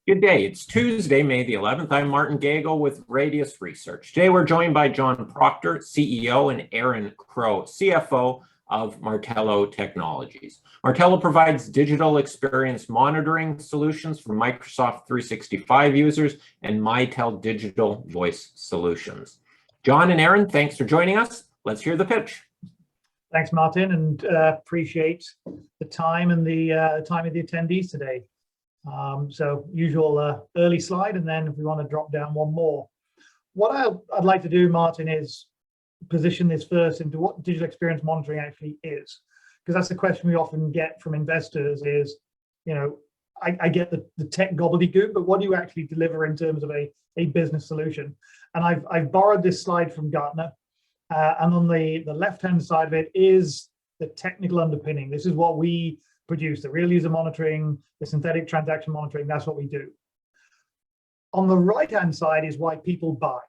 Good day. It's Tuesday, May the 11th. I'm Martin Gagel with Radius Research. Today we're joined by John Proctor, CEO, and Erin, Crowe, CFO of Martello Technologies. Martello provides digital experience monitoring solutions for Microsoft 365 users and Mitel digital voice solutions. John and Erin, thanks for joining us. Let's hear the pitch. Thanks, Martin, and appreciate the time and the time of the attendees today. So usual early slide, and then if we want to drop down one more. What I'd like to do, Martin, is position this first into what digital experience monitoring actually is, because that's the question we often get from investors is, you know, I get the tech gobbledygook, but what do you actually deliver in terms of a business solution? And I've borrowed this slide from Gartner, and on the left-hand side of it is the technical underpinning. This is what we produce, the real user monitoring, the synthetic transaction monitoring. That's what we do. On the right-hand side is why people buy.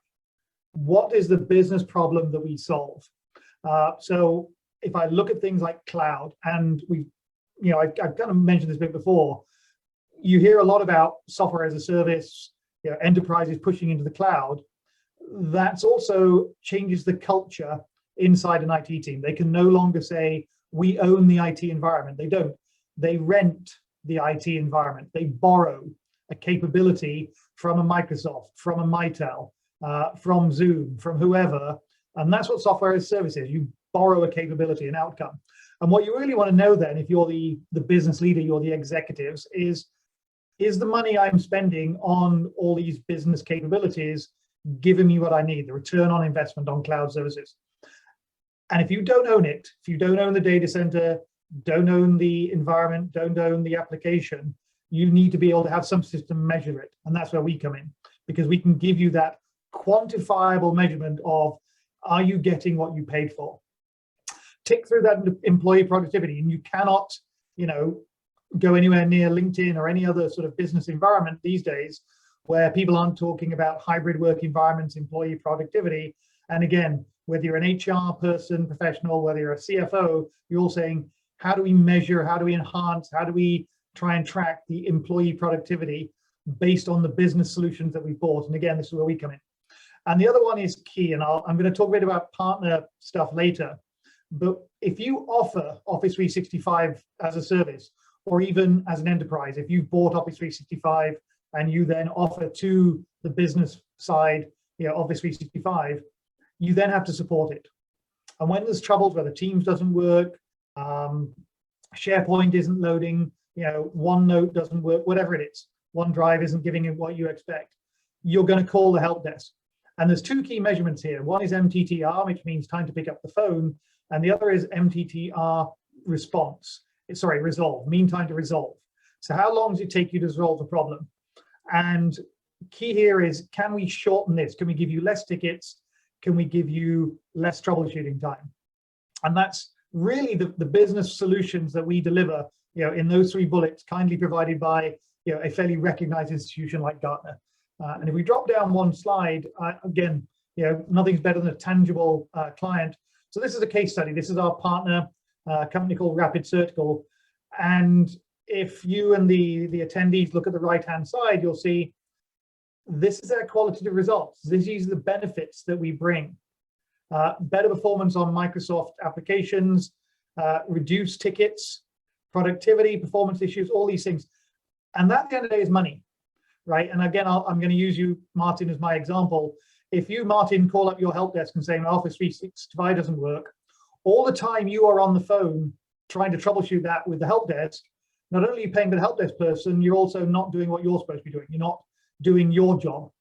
What is the business problem that we solve? So if I look at things like cloud, and I've kind of mentioned this bit before, you hear a lot about software as a service, enterprises pushing into the cloud. That's also changes the culture inside an IT team. They can no longer say, we own the IT environment. They don't. They rent the IT environment. They borrow a capability from a Microsoft, from a Mitel, from Zoom, from whoever. And that's what software as a service is. You borrow a capability, an outcome. And what you really want to know then, if you're the business leader, you're the executives, is the money I'm spending on all these business capabilities giving me what I need, the return on investment on cloud services? And if you don't own it, if you don't own the data center, don't own the environment, don't own the application, you need to be able to have some system to measure it. And that's where we come in, because we can give you that quantifiable measurement of, are you getting what you paid for? Tick through that employee productivity, and you cannot, go anywhere near LinkedIn or any other sort of business environment these days where people aren't talking about hybrid work environments, employee productivity. And again, whether you're an HR person, professional, whether you're a CFO, you're all saying, how do we measure, how do we enhance, how do we try and track the employee productivity based on the business solutions that we bought? And again, this is where we come in. And the other one is key, and I'm going to talk a bit about partner stuff later. But if you offer Office 365 as a service, or even as an enterprise, if you bought Office 365 and you then offer to the business side, Office 365, you then have to support it. And when there's troubles, whether Teams doesn't work, SharePoint isn't loading, OneNote doesn't work, whatever it is, OneDrive isn't giving you what you expect, you're going to call the help desk. And there's two key measurements here. One is MTTR, which means time to pick up the phone, and the other is MTTR resolve, mean time to resolve. So how long does it take you to resolve a problem? And key here is, can we shorten this? Can we give you less tickets? Can we give you less troubleshooting time? And that's really the business solutions that we deliver, in those three bullets, kindly provided by a fairly recognized institution like Gartner. And if we drop down one slide, again, nothing's better than a tangible client. So this is a case study. This is our partner, company called Rapid Surgical. And if you and the attendees look at the right-hand side, you'll see this is their qualitative results. These are the benefits that we bring. Better performance on Microsoft applications, reduced tickets, productivity, performance issues, all these things. And that at the end of the day is money, right? And again, I'm going to use you, Martin, as my example. If you, Martin, call up your help desk and say, my Office 365 doesn't work, all the time you are on the phone trying to troubleshoot that with the help desk, not only are you paying for the help desk person, you're also not doing what you're supposed to be doing. You're not doing your job.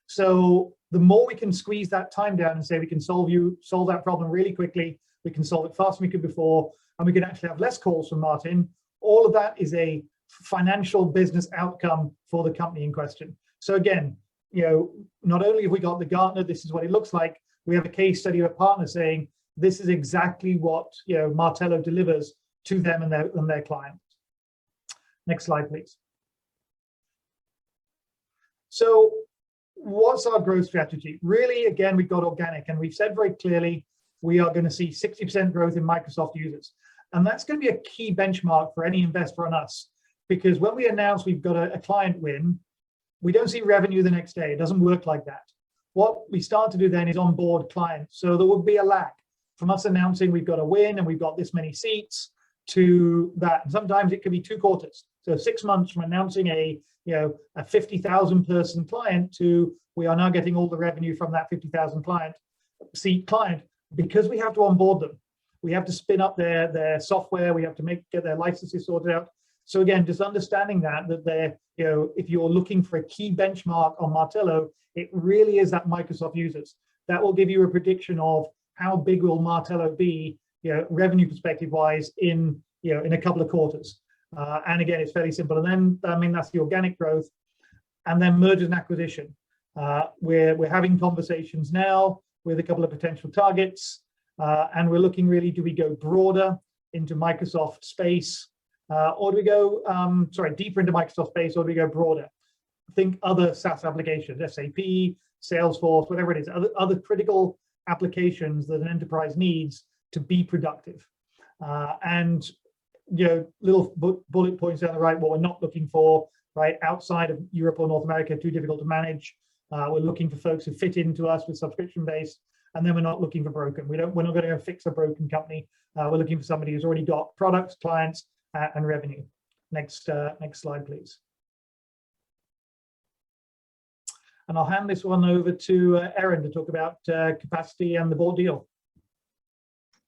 So the more we can squeeze that time down and say we can solve that problem really quickly, we can solve it faster than we could before, and we can actually have less calls from Martin, all of that is a financial business outcome for the company in question. So again, not only have we got the Gartner, this is what it looks like, we have a case study of a partner saying, this is exactly what Martello delivers to them and their clients. Next slide, please. So what's our growth strategy? Really, again, we've got organic, and we've said very clearly, we are going to see 60% growth in Microsoft users. And that's going to be a key benchmark for any investor on us, because when we announce we've got a client win, we don't see revenue the next day. It doesn't work like that. What we start to do then is onboard clients. So there would be a lag from us announcing we've got a win and we've got this many seats to that. And sometimes it could be 2 quarters. So 6 months from announcing a 50,000 person client to we are now getting all the revenue from that 50,000 seat client, because we have to onboard them. We have to spin up their software. We have to get their licenses sorted out. So again, just understanding that they're, if you're looking for a key benchmark on Martello, it really is that Microsoft users. That will give you a prediction of how big will Martello be, revenue perspective wise in a couple of quarters. And again, it's fairly simple. And then, that's the organic growth, and then mergers and acquisition. We're having conversations now with a couple of potential targets, and we're looking really, do we go broader into Microsoft space, or do we go, deeper into Microsoft space, or do we go broader? Think other SaaS applications, SAP, Salesforce, whatever it is, other critical applications that an enterprise needs to be productive. And little bullet points down the right, what we're not looking for, right, outside of Europe or North America, too difficult to manage. We're looking for folks who fit into us with subscription based, and then we're not looking for broken. We're not going to go fix a broken company. We're looking for somebody who's already got products, clients, and revenue. Next slide, please. And I'll hand this one over to Erin to talk about capacity and the board deal.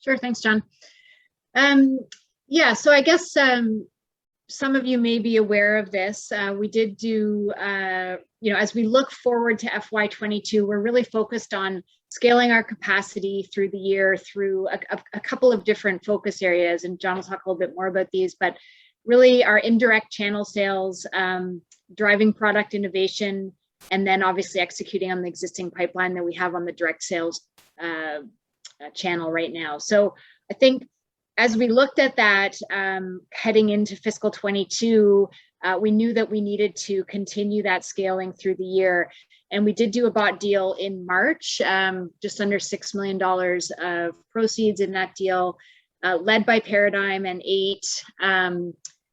Sure, thanks, John. Yeah, so I guess some of you may be aware of this. We did do, as we look forward to FY22, we're really focused on scaling our capacity through the year through a couple of different focus areas, and John will talk a little bit more about these, but really our indirect channel sales, driving product innovation, and then obviously executing on the existing pipeline that we have on the direct sales channel right now. So I think as we looked at that heading into fiscal 22, we knew that we needed to continue that scaling through the year. And we did do a bought deal in March, just under $6 million of proceeds in that deal, led by Paradigm and 8.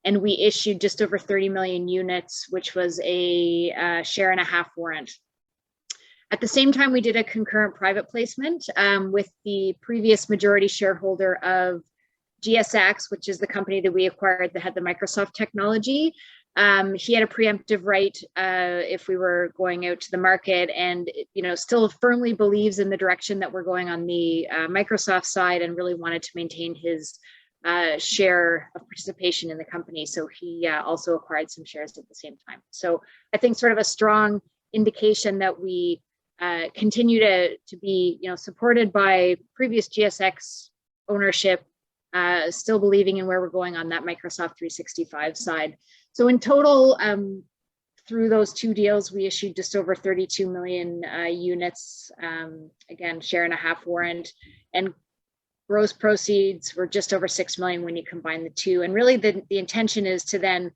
And we issued just over 30 million units, which was a share and a half warrant. At the same time, we did a concurrent private placement with the previous majority shareholder of GSX, which is the company that we acquired that had the Microsoft technology. He had a preemptive right if we were going out to the market, and still firmly believes in the direction that we're going on the Microsoft side, and really wanted to maintain his share of participation in the company. So he also acquired some shares at the same time. So I think sort of a strong indication that we continue to be supported by previous GSX ownership, still believing in where we're going on that Microsoft 365 side. So in total, through those 2 deals, we issued just over 32 million units, again, share and a half warrant, and gross proceeds were just over 6 million when you combine the 2. And really the intention is to then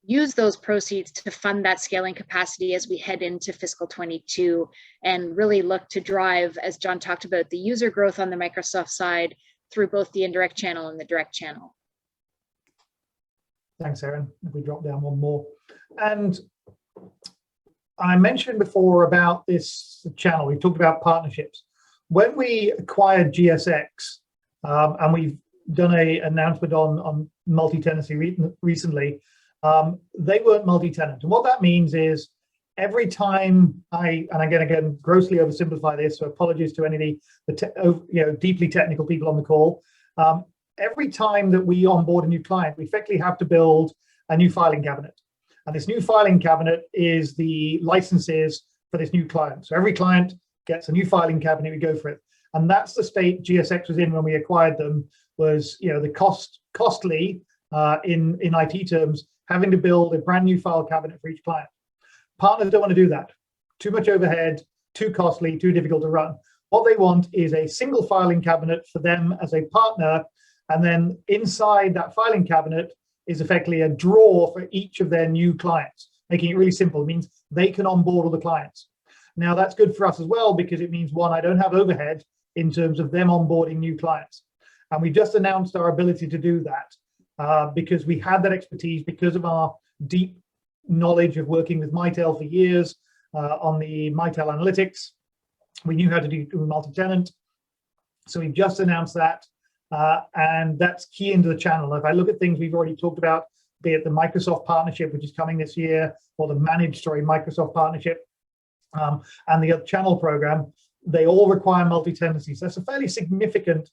use those proceeds to fund that scaling capacity as we head into fiscal 22, and really look to drive, as John talked about, the user growth on the Microsoft side through both the indirect channel and the direct channel. Thanks, Erin. If we drop down one more. And I mentioned before about this channel, we talked about partnerships. When we acquired GSX, and we've done an announcement on multi-tenancy recently, they weren't multi-tenant. And what that means is every time and again, grossly oversimplify this, so apologies to any of the deeply technical people on the call. Every time that we onboard a new client, we effectively have to build a new filing cabinet. And this new filing cabinet is the licenses for this new client. So every client gets a new filing cabinet, we go for it. And that's the state GSX was in when we acquired them, was the costly in IT terms, having to build a brand new file cabinet for each client. Partners don't want to do that. Too much overhead, too costly, too difficult to run. What they want is a single filing cabinet for them as a partner, and then inside that filing cabinet is effectively a drawer for each of their new clients, making it really simple. It means they can onboard all the clients. Now that's good for us as well, because it means, one, I don't have overhead in terms of them onboarding new clients. And we just announced our ability to do that because we had that expertise because of our deep knowledge of working with Mitel for years on the Mitel analytics. We knew how to do multi-tenant. So we've just announced that, and that's key into the channel. If I look at things we've already talked about, be it the Microsoft partnership, which is coming this year, or the managed, Microsoft partnership, and the channel program, they all require multi-tenancy. So that's a fairly significant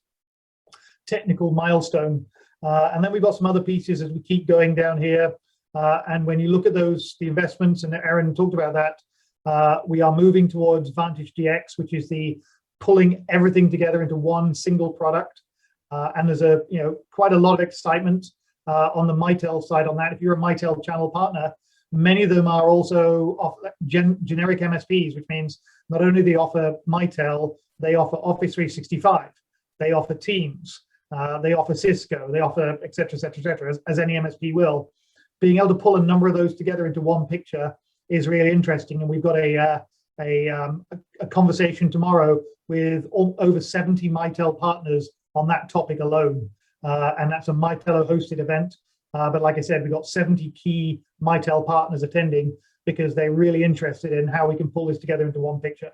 technical milestone. And then we've got some other pieces as we keep going down here. And when you look at those, the investments, and Erin talked about that, we are moving towards Vantage DX, which is the pulling everything together into one single product. And there's quite a lot of excitement on the Mitel side on that. If you're a Mitel channel partner, many of them are also generic MSPs, which means not only they offer Mitel, they offer Office 365, they offer Teams, they offer Cisco, they offer et cetera, as any MSP will. Being able to pull a number of those together into one picture is really interesting. And we've got a conversation tomorrow with over 70 Mitel partners on that topic alone. And that's a Martello hosted event. But like I said, we've got 70 key Mitel partners attending because they're really interested in how we can pull this together into one picture.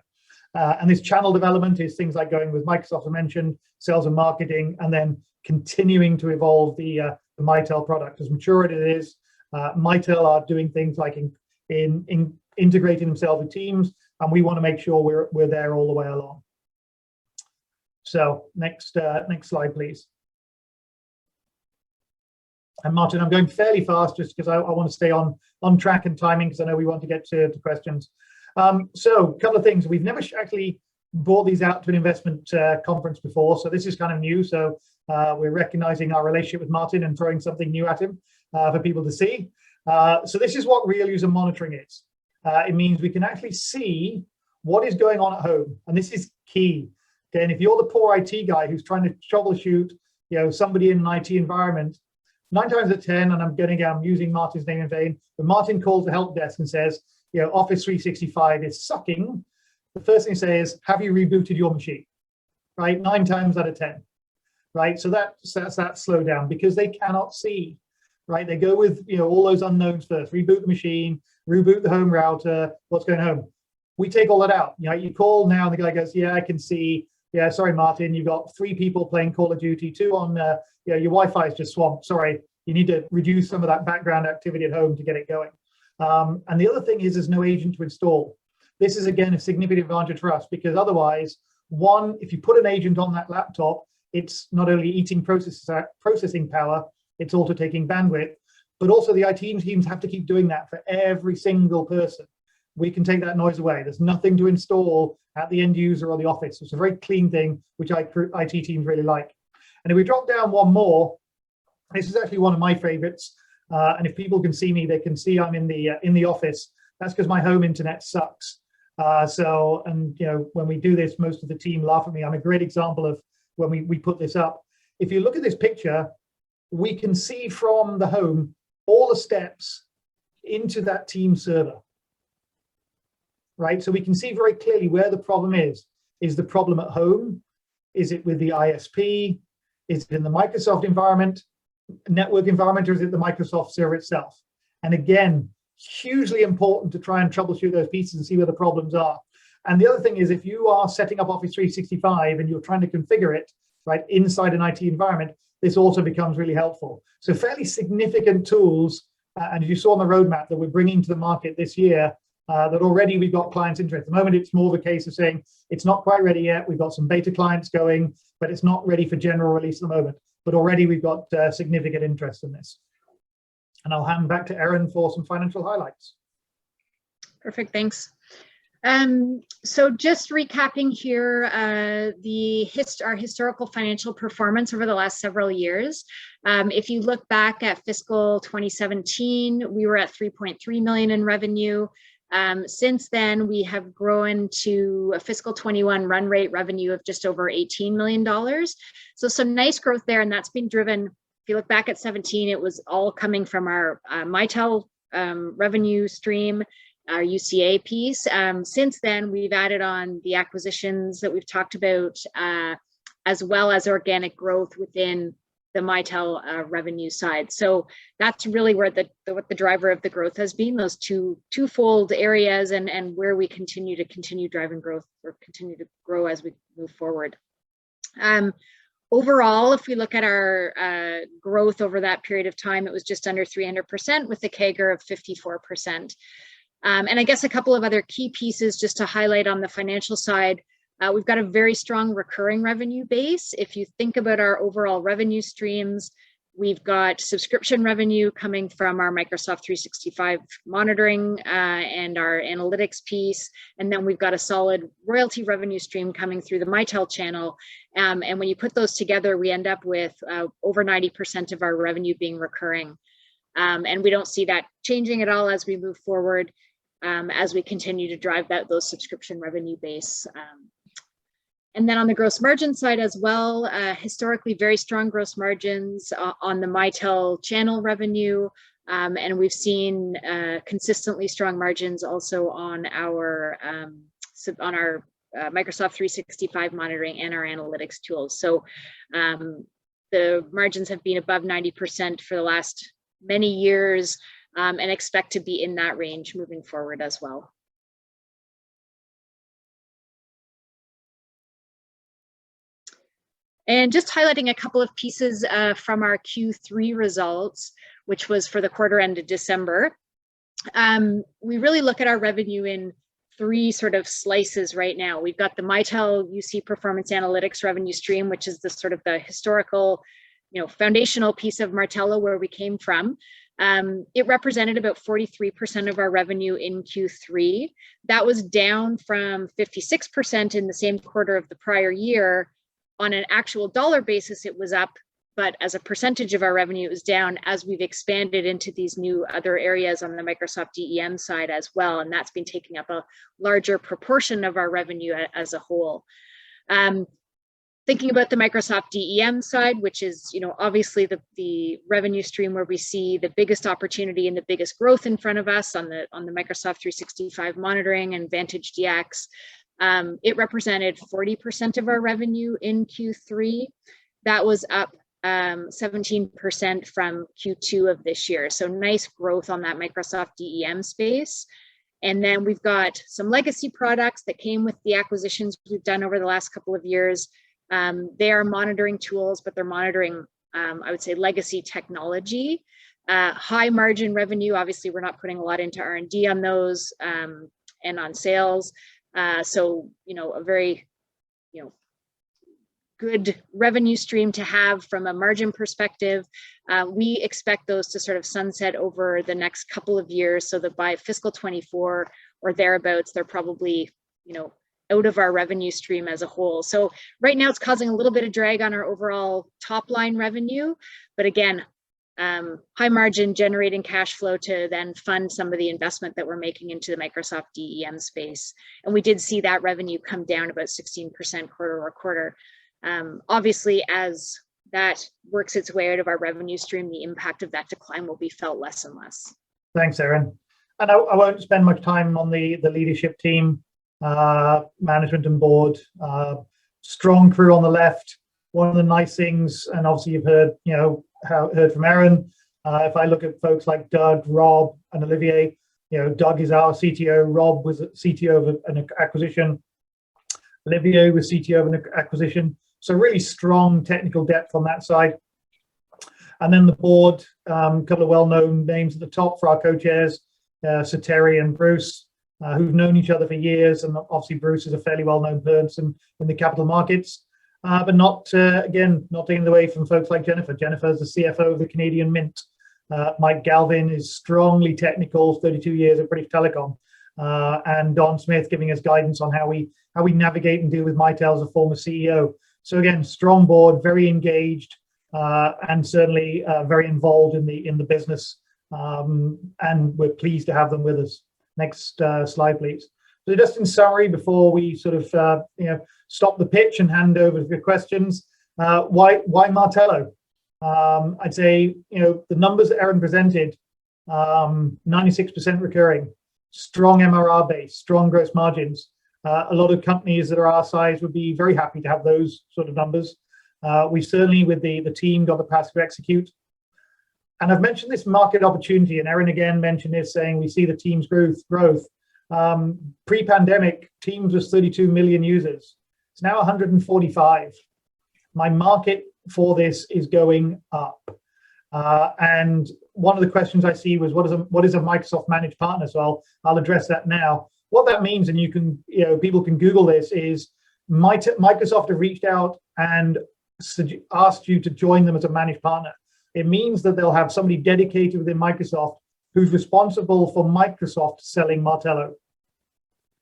And this channel development is things like going with Microsoft, I mentioned, sales and marketing, and then continuing to evolve the Mitel product. As mature as it is, Mitel are doing things like in integrating themselves with Teams, and we want to make sure we're there all the way along. So next slide, please. And Martin, I'm going fairly fast just because I want to stay on track and timing, because I know we want to get to questions. So a couple of things. We've never actually brought these out to an investment conference before, so this is kind of new. So we're recognizing our relationship with Martin and throwing something new at him for people to see. So this is what real user monitoring is. It means we can actually see what is going on at home, and this is key. Okay, and if you're the poor IT guy who's trying to troubleshoot, somebody in an IT environment, 9 times out of 10, and I'm using Martin's name in vain, when Martin calls the help desk and says, Office 365 is sucking, the first thing to say is, have you rebooted your machine? Right, 9 times out of 10. Right, so that's that slowdown because they cannot see. Right, they go with all those unknowns first. Reboot the machine, reboot the home router. What's going home? We take all that out. You call now, and the guy goes, "Yeah, I can see. Yeah, sorry, Martin, you've got 3 people playing Call of Duty, 2 on. Your Wi-Fi is just swamped. Sorry, you need to reduce some of that background activity at home to get it going." And the other thing is, there's no agent to install. This is again a significant advantage for us because otherwise, one, if you put an agent on that laptop, it's not only eating processing power, it's also taking bandwidth, but also the IT teams have to keep doing that for every single person. We can take that noise away. There's nothing to install at the end user or the office. It's a very clean thing, which IT teams really like. And if we drop down one more, this is actually one of my favorites. And if people can see me, they can see I'm in the office. That's because my home internet sucks. When we do this, most of the team laugh at me. I'm a great example of when we put this up. If you look at this picture, we can see from the home all the steps into that team server. Right, so we can see very clearly where the problem is. Is the problem at home? Is it with the ISP? Is it in the Microsoft environment, network environment, or is it the Microsoft server itself? And again, hugely important to try and troubleshoot those pieces and see where the problems are. And the other thing is, if you are setting up Office 365 and you're trying to configure it right inside an IT environment, this also becomes really helpful. So fairly significant tools, and as you saw on the roadmap that we're bringing to the market this year, that already we've got clients interested. At the moment, it's more of a case of saying it's not quite ready yet. We've got some beta clients going, but it's not ready for general release at the moment. But already we've got significant interest in this. And I'll hand back to Erin for some financial highlights. Perfect, thanks. So just recapping here, our historical financial performance over the last several years. If you look back at fiscal 2017, we were at 3.3 million in revenue. Since then, we have grown to a fiscal 21 run rate revenue of just over $18 million. So some nice growth there, and that's been driven, if you look back at 17, it was all coming from our Mitel revenue stream, our UCA piece. Since then, we've added on the acquisitions that we've talked about, as well as organic growth within the Mitel revenue side. So that's really where what the driver of the growth has been, those twofold areas, and where we continue driving growth, or continue to grow as we move forward. Overall, if we look at our growth over that period of time, it was just under 300% with a CAGR of 54%. And I guess a couple of other key pieces just to highlight on the financial side. We've got a very strong recurring revenue base. If you think about our overall revenue streams, we've got subscription revenue coming from our Microsoft 365 monitoring and our analytics piece. And then we've got a solid royalty revenue stream coming through the Mitel channel. And when you put those together, we end up with over 90% of our revenue being recurring. And we don't see that changing at all as we move forward, as we continue to drive those subscription revenue base. And then on the gross margin side as well, historically very strong gross margins on the Mitel channel revenue. And we've seen consistently strong margins also on our Microsoft 365 monitoring and our analytics tools. So the margins have been above 90% for the last many years, and expect to be in that range moving forward as well. And just highlighting a couple of pieces from our Q3 results, which was for the quarter ended December. We really look at our revenue in three sort of slices right now. We've got the Mitel UC Performance Analytics revenue stream, which is the sort of the historical, foundational piece of Martello where we came from. It represented about 43% of our revenue in Q3. That was down from 56% in the same quarter of the prior year. On an actual dollar basis, it was up, but as a percentage of our revenue, it was down as we've expanded into these new other areas on the Microsoft DEM side as well. And that's been taking up a larger proportion of our revenue as a whole. Thinking about the Microsoft DEM side, which is, obviously the revenue stream where we see the biggest opportunity and the biggest growth in front of us on the Microsoft 365 monitoring and Vantage DX. It represented 40% of our revenue in Q3. That was up 17% from Q2 of this year. So nice growth on that Microsoft DEM space. And then we've got some legacy products that came with the acquisitions we've done over the last couple of years. They are monitoring tools, but they're monitoring, I would say, legacy technology. High margin revenue. Obviously, we're not putting a lot into R&D on those and on sales. So, a very, good revenue stream to have from a margin perspective. We expect those to sort of sunset over the next couple of years, so that by fiscal 24 or thereabouts, they're probably, out of our revenue stream as a whole. So right now it's causing a little bit of drag on our overall top line revenue, but again, high margin generating cash flow to then fund some of the investment that we're making into the Microsoft DEM space. And we did see that revenue come down about 16% quarter over quarter. Obviously, as that works its way out of our revenue stream, the impact of that decline will be felt less and less. Thanks, Erin. And I won't spend much time on the leadership team, management and board. Strong crew on the left. One of the nice things, and obviously you've heard, heard from Erin. If I look at folks like Doug, Rob, and Olivier, Doug is our CTO. Rob was CTO of an acquisition. Olivier was CTO of an acquisition. So really strong technical depth on that side. And then the board, a couple of well-known names at the top for our co-chairs, Sir Terry and Bruce, who've known each other for years. And obviously Bruce is a fairly well-known person in the capital markets. But not taking it away from folks like Jennifer. Jennifer is the CFO of the Canadian Mint. Mike Galvin is strongly technical, 32 years at British Telecom. And Don Smith giving us guidance on how we navigate and deal with Mitel as a former CEO. So again, strong board, very engaged, and certainly very involved in the business. And we're pleased to have them with us. Next slide, please. So just in summary, before we sort of stop the pitch and hand over to your questions, why Martello? I'd say the numbers that Erin presented, 96% recurring, strong MRR base, strong gross margins. A lot of companies that are our size would be very happy to have those sort of numbers. We certainly, with the team, got the path to execute. And I've mentioned this market opportunity, and Erin again mentioned this, saying we see the team's growth. Pre-pandemic, Teams was 32 million users. It's now 145. My market for this is going up. And one of the questions I see was, what is a Microsoft managed partner? So I'll address that now. What that means, and people can Google this, is Microsoft have reached out and asked you to join them as a managed partner. It means that they'll have somebody dedicated within Microsoft who's responsible for Microsoft selling Martello.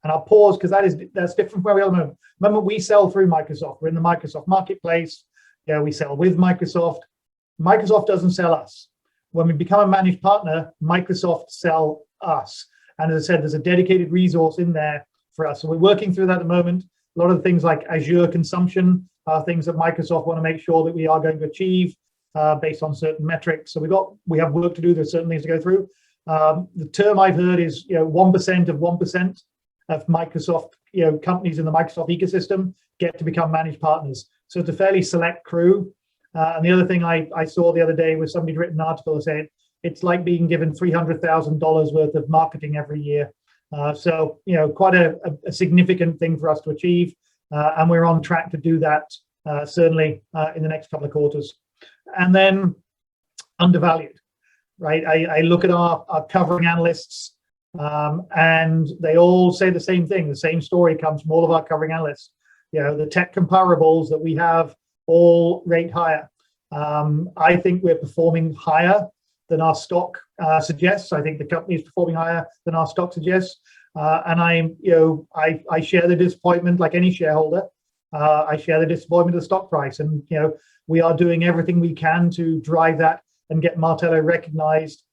And I'll pause because that's different from where we are at the moment. Remember, we sell through Microsoft. We're in the Microsoft marketplace. We sell with Microsoft. Microsoft doesn't sell us. When we become a managed partner, Microsoft sell us. And as I said, there's a dedicated resource in there for us. So we're working through that at the moment. A lot of the things like Azure consumption are things that Microsoft want to make sure that we are going to achieve based on certain metrics. So we have work to do. There's certain things to go through. The term I've heard is 1% of 1% of Microsoft companies in the Microsoft ecosystem get to become managed partners. So it's a fairly select crew. And the other thing I saw the other day was somebody written an article that said it's like being given $300,000 worth of marketing every year. So quite a significant thing for us to achieve, and we're on track to do that certainly in the next couple of quarters. And then undervalued, right? I look at our covering analysts, and they all say the same thing. The same story comes from all of our covering analysts. The tech comparables that we have all rate higher. I think we're performing higher than our stock suggests. I think the company is performing higher than our stock suggests. And I share the disappointment like any shareholder. I share the disappointment of the stock price, and we are doing everything we can to drive that and get Martello recognized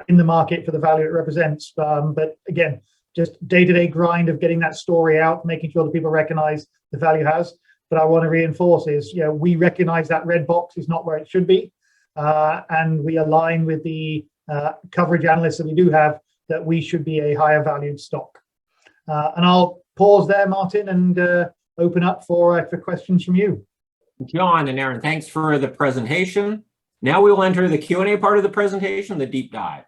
in the market for the value it represents. But again, just day-to-day grind of getting that story out, making sure that people recognize the value it has. But I want to reinforce is, we recognize that red box is not where it should be. And we align with the coverage analysts that we do have that we should be a higher valued stock. And I'll pause there, Martin, and open up for questions from you. John and Erin, thanks for the presentation. Now we will enter the Q&A part of the presentation, the deep dive.